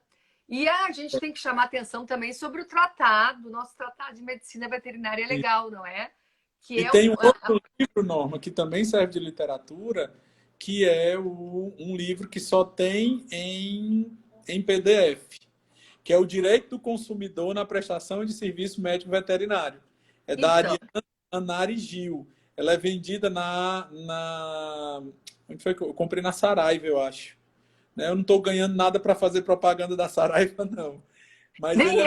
E a gente tem que chamar atenção também sobre o tratado, o nosso tratado de medicina veterinária é legal, não é? Que tem um outro livro, Norma, que também serve de literatura, que é um livro que só tem em PDF, que é o Direito do Consumidor na Prestação de Serviço Médico Veterinário. É da Ariana Anari Gil. Ela é vendida onde foi que eu comprei? Na Saraiva, eu acho. Eu não estou ganhando nada para fazer propaganda da Saraiva, não. Mas ele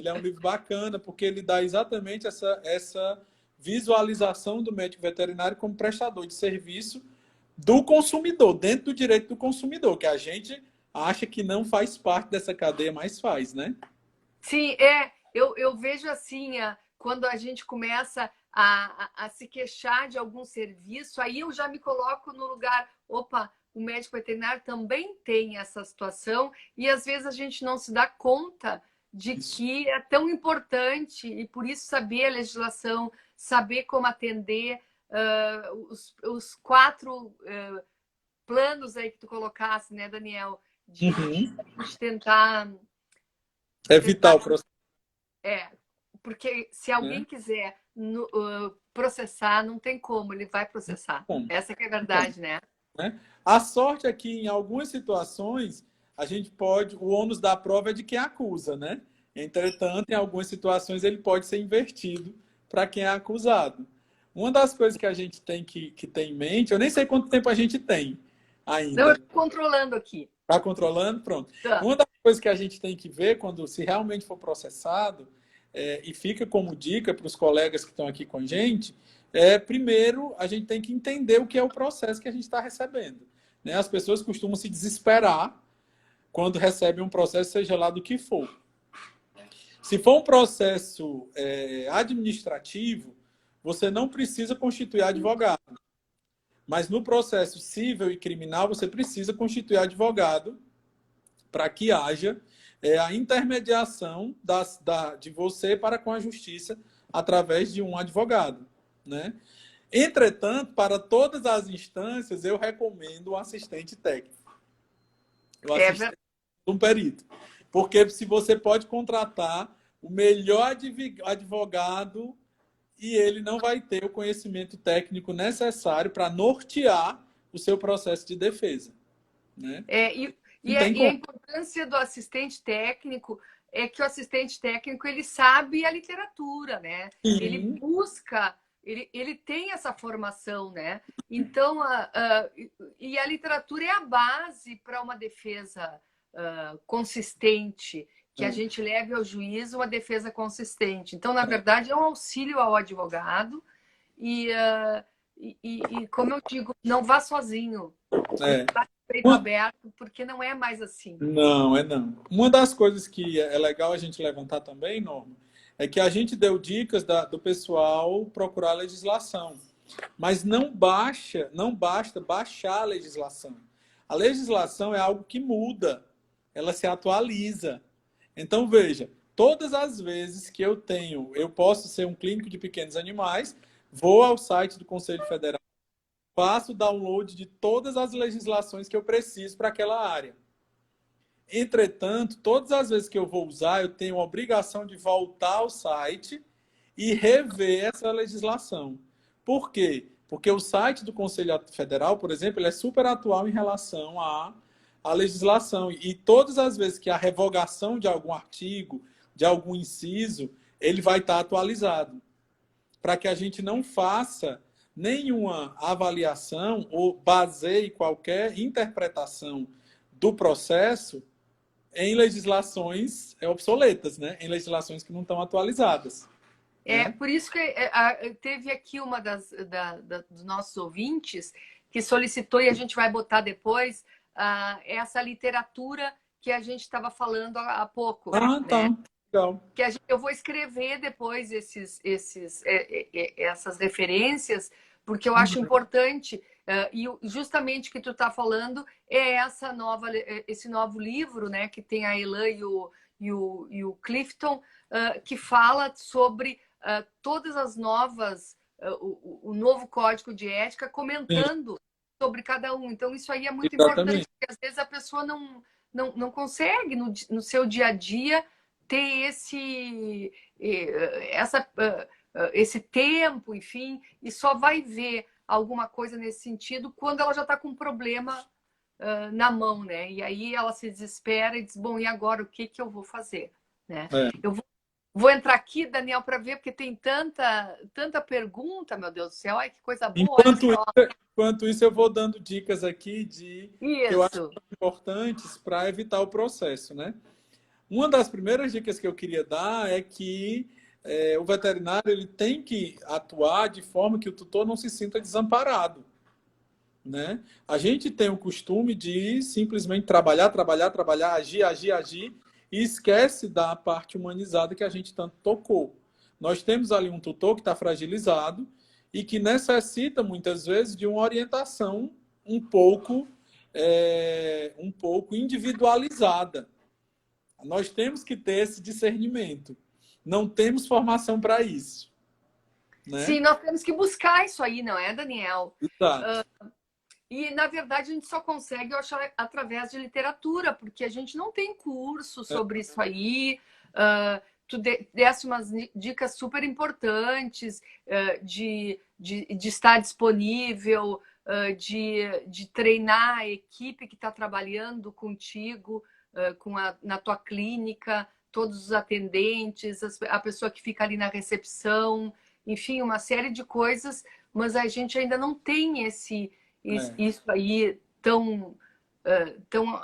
é um livro bacana, porque ele dá exatamente essa visualização do médico veterinário como prestador de serviço do consumidor, dentro do direito do consumidor, que a gente acha que não faz parte dessa cadeia, mas faz, né? Sim, eu vejo assim, quando a gente começa a se queixar de algum serviço, aí eu já me coloco no lugar, opa, o médico veterinário também tem essa situação, e às vezes a gente não se dá conta de Isso. que é tão importante, e por isso saber a legislação, saber como atender, os quatro planos aí que tu colocasse, né, Daniel, de Uhum. a gente tentar, Evitar tentar o processo, é, porque se né? alguém quiser processar, não tem como, ele vai processar. Bom, Essa que é a bom, verdade, né? né? A sorte é que, em algumas situações, a gente pode. O ônus da prova é de quem acusa, né? Entretanto, em algumas situações, ele pode ser invertido para quem é acusado. Uma das coisas que a gente tem que ter em mente, eu nem sei quanto tempo a gente tem Não, eu ainda. estou controlando aqui. Está controlando? Pronto. Tá. Uma das coisas que a gente tem que ver quando se realmente for processado, e fica como dica para os colegas que estão aqui com a gente, primeiro, a gente tem que entender o que é o processo que a gente está recebendo. Né? As pessoas costumam se desesperar quando recebem um processo, seja lá do que for. Se for um processo administrativo, você não precisa constituir advogado. Mas no processo civil e criminal, você precisa constituir advogado para que haja a intermediação de você para com a justiça através de um advogado. Né? Entretanto, para todas as instâncias, eu recomendo um assistente técnico. O É verdade. assistente de um perito. Porque se você pode contratar o melhor advogado e ele não vai ter o conhecimento técnico necessário para nortear o seu processo de defesa. Né? Não tem E a como. importância do assistente técnico é que o assistente técnico ele sabe a literatura, né? Ele Sim. busca, ele tem essa formação, né? Então, e a literatura é a base para uma defesa consistente, que a gente leve ao juízo uma defesa consistente. Então, na verdade, é um auxílio ao advogado e, como eu digo, não vá sozinho. É. Vá de peito aberto, porque não é mais assim. Não, é não. Uma das coisas que é legal a gente levantar também, Norma, é que a gente deu dicas do pessoal procurar legislação. Mas não basta baixar a legislação. A legislação é algo que muda, ela se atualiza. Então, veja, todas as vezes que eu posso ser um clínico de pequenos animais, vou ao site do Conselho Federal, faço o download de todas as legislações que eu preciso para aquela área. Entretanto, todas as vezes que eu vou usar, eu tenho a obrigação de voltar ao site e rever essa legislação. Por quê? Porque o site do Conselho Federal, por exemplo, ele é super atual em relação à legislação. E todas as vezes que há revogação de algum artigo, de algum inciso, ele vai estar atualizado. Para que a gente não faça nenhuma avaliação ou baseie qualquer interpretação do processo em legislações obsoletas, né? Em legislações que não estão atualizadas. Né? Por isso que teve aqui uma dos nossos ouvintes que solicitou, e a gente vai botar depois, essa literatura que a gente estava falando há pouco. Ah, tá. Né? Legal. Eu vou escrever depois essas referências, porque eu acho importante. E justamente o que tu está falando é esse novo livro, né, que tem a Elan e o Clifton, que fala sobre todas as novas, o novo código de ética, comentando sobre cada um. Então, isso aí é muito importante, porque às vezes a pessoa não consegue, no seu dia a dia, ter esse tempo, enfim, e só vai ver alguma coisa nesse sentido quando ela já está com um problema na mão, né? E aí ela se desespera e diz, bom, e agora o que eu vou fazer? Né? Eu vou entrar aqui, Daniel, para ver, porque tem tanta pergunta, meu Deus do céu, ai, que coisa boa. Enquanto isso, eu vou dando dicas aqui que eu acho importantes para evitar o processo, né? Uma das primeiras dicas que eu queria dar é que o veterinário ele tem que atuar de forma que o tutor não se sinta desamparado. né? A gente tem o costume de simplesmente trabalhar, trabalhar, trabalhar, agir, agir, agir, e esquece da parte humanizada que a gente tanto tocou. Nós temos ali um tutor que está fragilizado e que necessita, muitas vezes, de uma orientação um pouco individualizada. Nós temos que ter esse discernimento. Não temos formação para isso, né? Sim, nós temos que buscar isso aí, não é, Daniel? Exato. E, na verdade, a gente só consegue, eu acho, através de literatura, porque a gente não tem curso sobre isso aí. Tu desse umas dicas super importantes de estar disponível, de treinar a equipe que está trabalhando contigo, na tua clínica, todos os atendentes, a pessoa que fica ali na recepção, enfim, uma série de coisas, mas a gente ainda não tem isso aí tão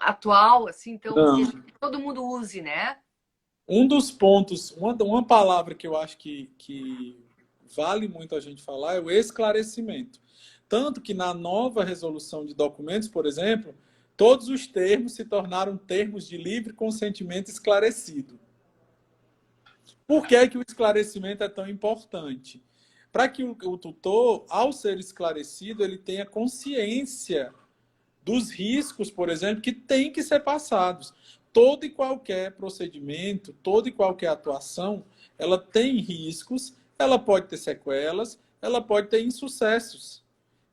atual, assim, que todo mundo use, né? Um dos pontos, uma palavra que eu acho que vale muito a gente falar é o esclarecimento. Tanto que na nova resolução de documentos, por exemplo, todos os termos se tornaram termos de livre consentimento esclarecido. Por que é que o esclarecimento é tão importante? Para que o tutor, ao ser esclarecido, ele tenha consciência dos riscos, por exemplo, que têm que ser passados. Todo e qualquer procedimento, toda e qualquer atuação, ela tem riscos, ela pode ter sequelas, ela pode ter insucessos.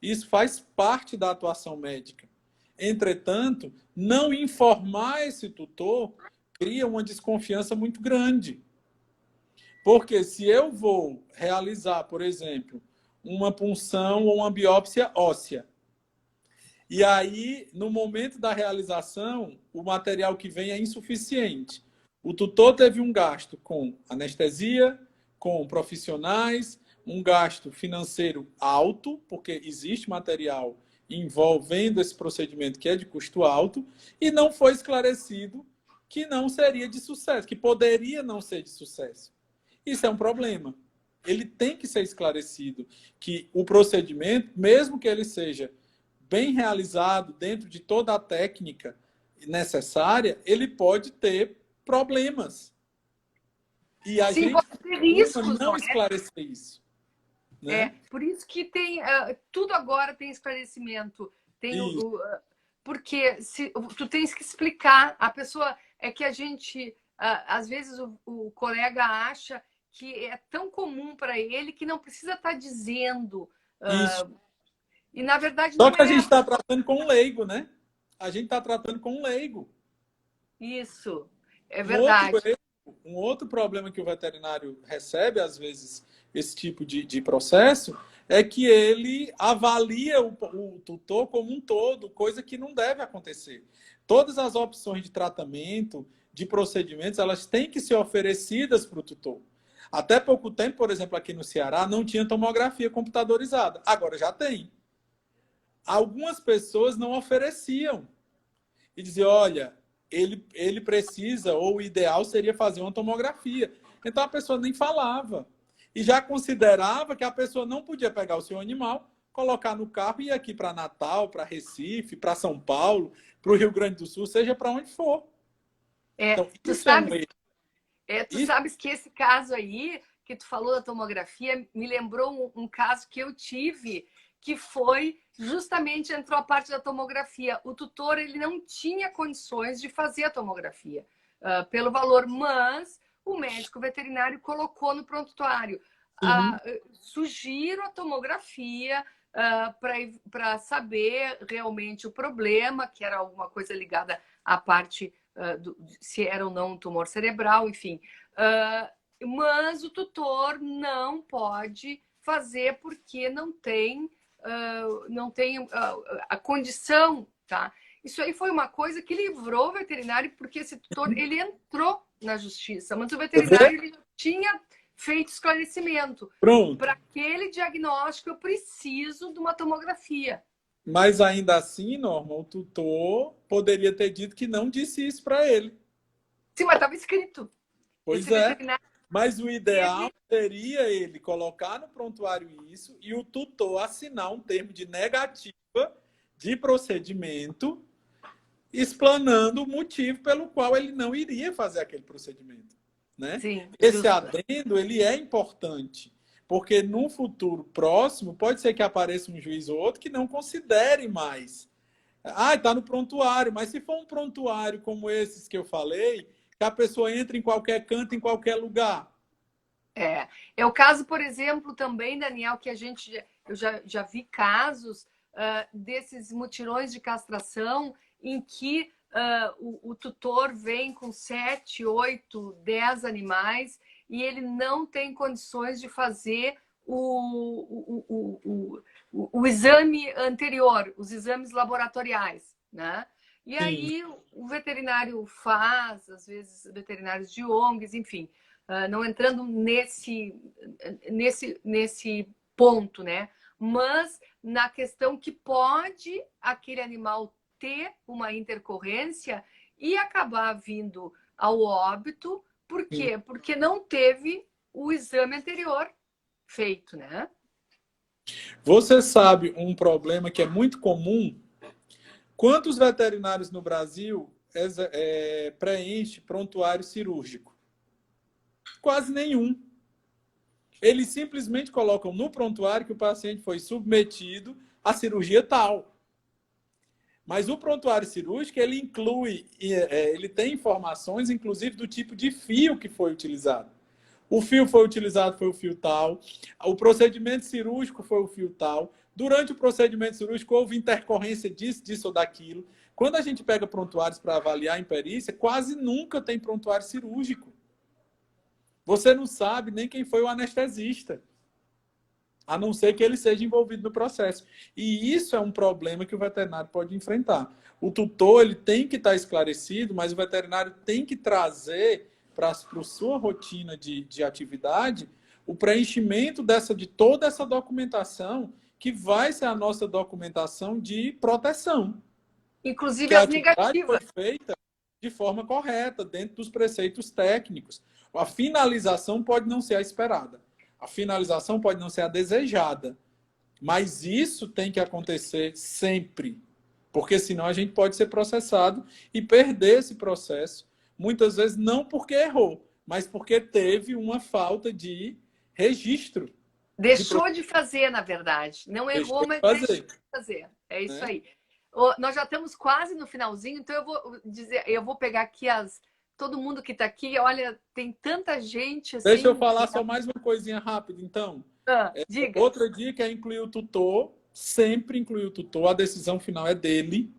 Isso faz parte da atuação médica. Entretanto, não informar esse tutor cria uma desconfiança muito grande. Porque se eu vou realizar, por exemplo, uma punção ou uma biópsia óssea, e aí, no momento da realização, o material que vem é insuficiente. O tutor teve um gasto com anestesia, com profissionais, um gasto financeiro alto, porque existe material envolvendo esse procedimento que é de custo alto, e não foi esclarecido que não seria de sucesso, que poderia não ser de sucesso. Isso é um problema. Ele tem que ser esclarecido que o procedimento, mesmo que ele seja bem realizado dentro de toda a técnica necessária, ele pode ter problemas. E a Sim, gente pode ter riscos, não não é? esclarecer isso, né? Por isso que tem tudo agora tem esclarecimento, tem Isso, porque se tu tens que explicar, a pessoa é que a gente às vezes o colega acha que é tão comum para ele que não precisa estar dizendo, isso. e na verdade Só não que a é gente está tratando com um leigo, né? A gente está tratando com um leigo. isso, é Um outro verdade. erro, um outro problema que o veterinário recebe, às vezes, esse tipo de processo, é que ele avalia o tutor como um todo, coisa que não deve acontecer. Todas as opções de tratamento, de procedimentos, elas têm que ser oferecidas para o tutor. Até pouco tempo, por exemplo, aqui no Ceará, não tinha tomografia computadorizada. Agora já tem. Algumas pessoas não ofereciam e dizer, olha, ele precisa, ou o ideal seria fazer uma tomografia. Então a pessoa nem falava. E já considerava que a pessoa não podia pegar o seu animal, colocar no carro e ir aqui para Natal, para Recife, para São Paulo, para o Rio Grande do Sul, seja para onde for. Então, Tu isso é um sabes, erro. tu Isso, sabes que esse caso aí que tu falou da tomografia me lembrou um caso que eu tive, que foi justamente entrou a parte da tomografia. O tutor ele não tinha condições de fazer a tomografia pelo valor, mas o médico veterinário colocou no prontuário. sim, Sugiro a tomografia para saber realmente o problema, que era alguma coisa ligada à parte se era ou não um tumor cerebral, enfim. Mas o tutor não pode fazer porque não tem a condição, tá? Isso aí foi uma coisa que livrou o veterinário, porque esse tutor ele entrou na justiça, mas o veterinário ele tinha feito esclarecimento. pronto. Para aquele diagnóstico, eu preciso de uma tomografia. Mas ainda assim, Norma, o tutor poderia ter dito que não disse isso para ele. Sim, mas estava escrito. Pois Esse é. veterinário Mas o ideal teve. seria ele colocar no prontuário isso e o tutor assinar um termo de negativa de procedimento, explanando o motivo pelo qual ele não iria fazer aquele procedimento, né? Sim, Esse justo. adendo, ele é importante, porque no futuro próximo pode ser que apareça um juiz ou outro que não considere mais. Ah, está no prontuário, mas se for um prontuário como esses que eu falei, que a pessoa entra em qualquer canto, em qualquer lugar. É o caso, por exemplo, também, Daniel, que eu já vi casos desses mutirões de castração em que o tutor vem com 7, 8, 10 animais e ele não tem condições de fazer o exame anterior, os exames laboratoriais, né? E Sim. aí o veterinário faz, às vezes veterinários de ONGs, enfim, não entrando nesse ponto, né? Mas na questão que pode aquele animal ter uma intercorrência e acabar vindo ao óbito. Por Sim. quê? Porque não teve o exame anterior feito, né? Você sabe um problema que é muito comum? Quantos veterinários no Brasil preenche prontuário cirúrgico? Quase nenhum. Eles simplesmente colocam no prontuário que o paciente foi submetido à cirurgia tal. Mas o prontuário cirúrgico, ele inclui, ele tem informações, inclusive, do tipo de fio que foi utilizado. O fio foi utilizado, foi o fio tal. O procedimento cirúrgico foi o fio tal. Durante o procedimento cirúrgico, houve intercorrência disso ou daquilo. Quando a gente pega prontuários para avaliar em perícia, quase nunca tem prontuário cirúrgico. Você não sabe nem quem foi o anestesista, a não ser que ele seja envolvido no processo. E isso é um problema que o veterinário pode enfrentar. O tutor ele tem que estar esclarecido, mas o veterinário tem que trazer para a sua rotina de atividade o preenchimento de toda essa documentação, que vai ser a nossa documentação de proteção. Inclusive Que a as atividade foi negativas. feita de forma correta, dentro dos preceitos técnicos. A finalização pode não ser a esperada. A finalização pode não ser a desejada. Mas isso tem que acontecer sempre. Porque senão a gente pode ser processado e perder esse processo. Muitas vezes não porque errou, mas porque teve uma falta de registro. Deixou de fazer, na verdade. Não Deixou errou, de mas deixou fazer. de fazer. É isso Né? aí. Nós já estamos quase no finalzinho, então eu vou pegar aqui todo mundo que está aqui. Olha, tem tanta gente Deixa eu assim. falar só mais uma coisinha rápida, então. Diga. Outra dica é incluir o tutor, sempre incluir o tutor, a decisão final é dele,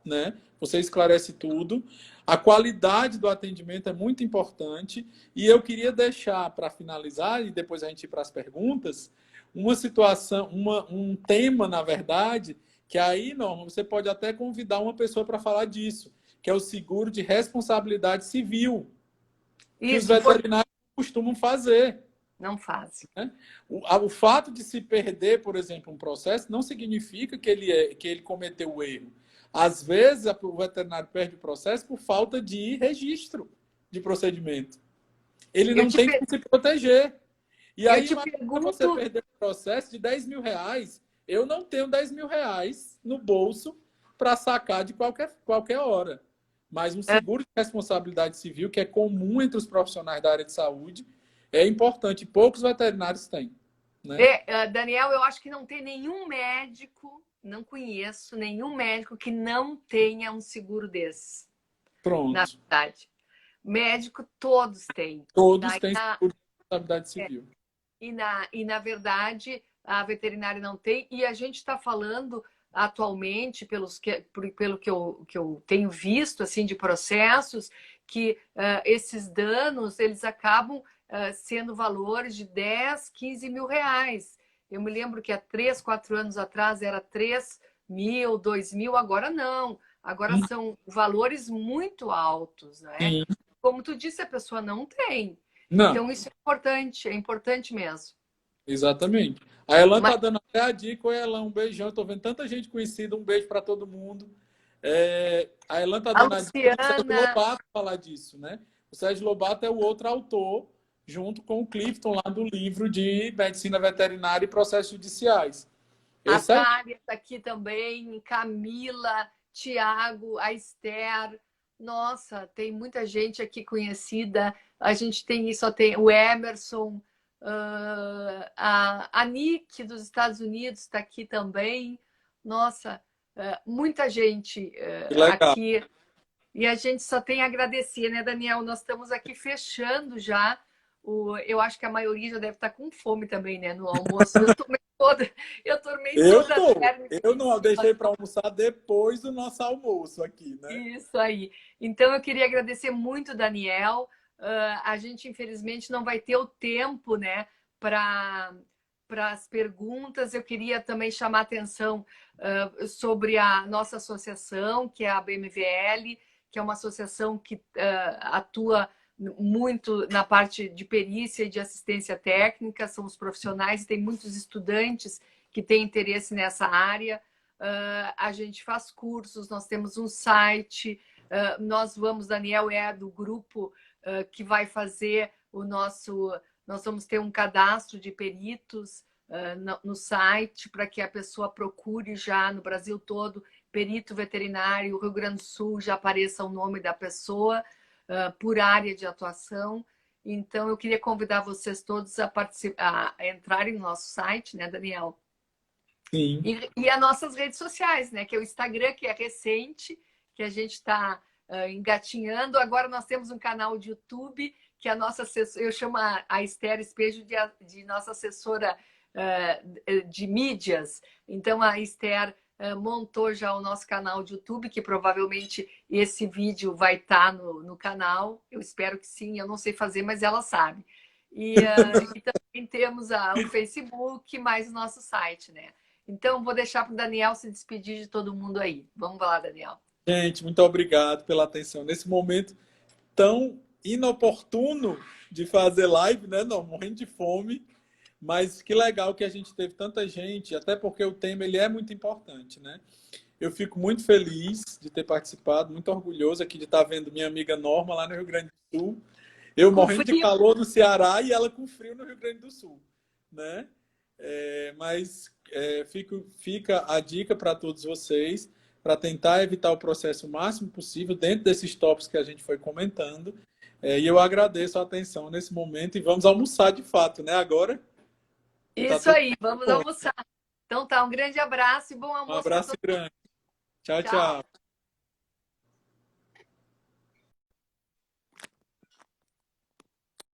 né? Você esclarece tudo. A qualidade do atendimento é muito importante. E eu queria deixar, para finalizar, e depois a gente ir para as perguntas, uma situação, um tema, na verdade, que aí, Norma, você pode até convidar uma pessoa para falar disso, que é o seguro de responsabilidade civil, que os Isso, veterinários costumam fazer. não faz. Né? O fato de se perder, por exemplo, um processo, não significa que ele cometeu o erro. Às vezes, o veterinário perde o processo por falta de registro de procedimento. Ele Eu não te, tem como se proteger. E eu aí, te imagina você pergunto, perder um processo de 10 mil reais. Eu não tenho 10 mil reais no bolso para sacar de qualquer hora. Mas um seguro de responsabilidade civil, que é comum entre os profissionais da área de saúde, é importante. Poucos veterinários têm. Né? Daniel, eu acho que não tem nenhum médico, não conheço nenhum médico que não tenha um seguro desse, na Pronto. verdade. Médico, todos têm. Todos têm seguro de responsabilidade civil. Na verdade, a veterinária não tem. E a gente está falando atualmente, pelo que eu tenho visto assim de processos, que esses danos eles acabam sendo valores de 10, 15 mil reais. Eu me lembro que há 3, 4 anos atrás era 3 mil, 2 mil, agora não. Agora são valores muito altos, né? Sim. Como tu disse, a pessoa não tem. Não, Então, isso é importante mesmo. exatamente. A Elan Mas, tá dando até a dica. Oi, Elan, um beijão. Eu tô vendo tanta gente conhecida. Um beijo para todo mundo. A Elan tá a dando a dica do Sérgio Luciana, Lobato falar disso, né? O Sérgio Lobato é o outro autor, junto com o Clifton, lá do livro de Medicina Veterinária e Processos Judiciais. A Esse aí. Thalia está aqui também, Camila, Tiago, a Esther. Nossa, tem muita gente aqui conhecida. A gente tem só tem o Emerson, a Nick dos Estados Unidos está aqui também. Nossa, muita gente Que legal. aqui. E a gente só tem a agradecer, né, Daniel? Nós estamos aqui fechando já. Eu acho que a maioria já deve estar com fome também, né, no almoço. Eu tomei Eu toda a tô. termo Eu não deixei aqui. para almoçar depois do nosso almoço aqui, né? Isso aí. Então, eu queria agradecer muito, Daniel. A gente, infelizmente, não vai ter o tempo, né, para as perguntas. Eu queria também chamar a atenção sobre a nossa associação, que é a BMVL, que é uma associação que atua muito na parte de perícia e de assistência técnica. São os profissionais e tem muitos estudantes que têm interesse nessa área. A gente faz cursos, nós temos um site, nós vamos, Daniel é do grupo que vai fazer o nosso. Nós vamos ter um cadastro de peritos no site para que a pessoa procure já no Brasil todo perito veterinário, o Rio Grande do Sul já apareça o nome da pessoa por área de atuação. Então, eu queria convidar vocês todos a entrarem no nosso site, né, Daniel? Sim. E as nossas redes sociais, né? Que é o Instagram, que é recente, que a gente está engatinhando. Agora nós temos um canal de YouTube, que a nossa assessora, eu chamo a Esther Espejo de nossa assessora de mídias. Então a Esther montou já o nosso canal de YouTube, que provavelmente esse vídeo vai estar no canal. Eu espero que sim, eu não sei fazer, mas ela sabe. E também temos o Facebook, mais o nosso site, né? Então, vou deixar para o Daniel se despedir de todo mundo aí. Vamos lá, Daniel. Gente, muito obrigado pela atenção nesse momento tão inoportuno de fazer live, né? Não, morrendo de fome. Mas que legal que a gente teve tanta gente, até porque o tema ele é muito importante, né? Eu fico muito feliz de ter participado, muito orgulhoso aqui de estar vendo minha amiga Norma lá no Rio Grande do Sul. Eu Com morrendo de frio. calor no Ceará e ela com frio no Rio Grande do Sul, né? Fica a dica para todos vocês para tentar evitar o processo o máximo possível dentro desses tópicos que a gente foi comentando. E eu agradeço a atenção nesse momento e vamos almoçar de fato, né? Agora tá Isso todo aí, vamos bom. almoçar. Então tá, um grande abraço e bom Um almoço para abraço todos. grande. Tchau, Tchau. tchau.